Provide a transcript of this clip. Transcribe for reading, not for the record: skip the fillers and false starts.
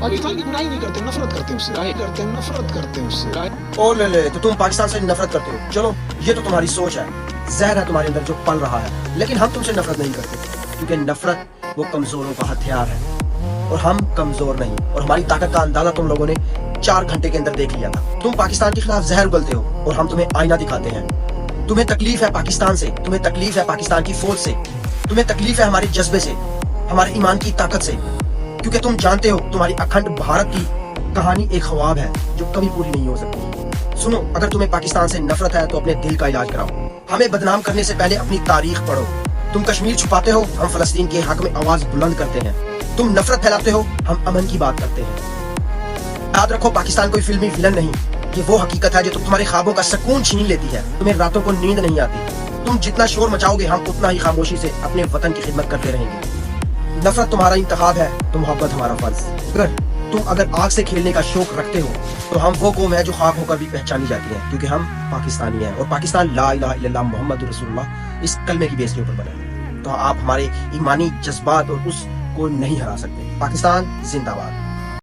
पाकिस्तान की बुराई नहीं करते, नफरत करते हैं उससे, नफरत करते हैं उससे। ओ ले तो तुम पाकिस्तान से नफरत करते हो। चलो ये तो तुम्हारी सोच है, जहर है तुम्हारे अंदर जो पल रहा है, लेकिन हम तुमसे नफरत नहीं करते, क्योंकि नफरत वो कमजोरों का हथियार है और हम कमजोर नहीं। और हमारी ताकत का अंदाजा तुम लोगों ने 4 घंटे के अंदर देख लिया था। तुम पाकिस्तान के खिलाफ जहर उगलते हो और हम तुम्हें आईना दिखाते हैं। तुम्हें तकलीफ है पाकिस्तान से, तुम्हें तकलीफ है पाकिस्तान की फौज से, तुम्हें तकलीफ है हमारे जज्बे से, हमारे ईमान की ताकत से, क्योंकि तुम जानते हो तुम्हारी अखंड भारत की कहानी एक ख्वाब है जो कभी पूरी नहीं हो सकती। सुनो, अगर तुम्हें पाकिस्तान से नफरत है तो अपने दिल का इलाज कराओ। हमें बदनाम करने से पहले अपनी तारीख पढ़ो। तुम कश्मीर छुपाते हो, हम फलस्तीन के हक में आवाज बुलंद करते हैं। तुम नफरत फैलाते हो, हम अमन की बात करते हैं। याद रखो, पाकिस्तान कोई फिल्मी विलन नहीं, ये वो हकीकत है जो तुम्हारे ख्वाबों का सुकून छीन लेती है। तुम्हें रातों को नींद नहीं आती। तुम जितना शोर मचाओगे, हम उतना ही खामोशी से अपने वतन की खिदमत करते रहेंगे। नफरत तुम्हारा इंतखाब है तो मोहब्बत हमारा फर्ज। अगर आग से खेलने का शौक रखते हो तो हम वो कौम है जो खाक होकर भी पहचानी जाती है, क्योंकि हम पाकिस्तानी हैं और पाकिस्तान ला इलाहा इल्लल्लाह मुहम्मदुर रसूलुल्लाह इस कलमे की बेस के ऊपर बना है। तो आप हमारे ईमानी जज्बात और उसको नहीं हरा सकते। पाकिस्तान जिंदाबाद।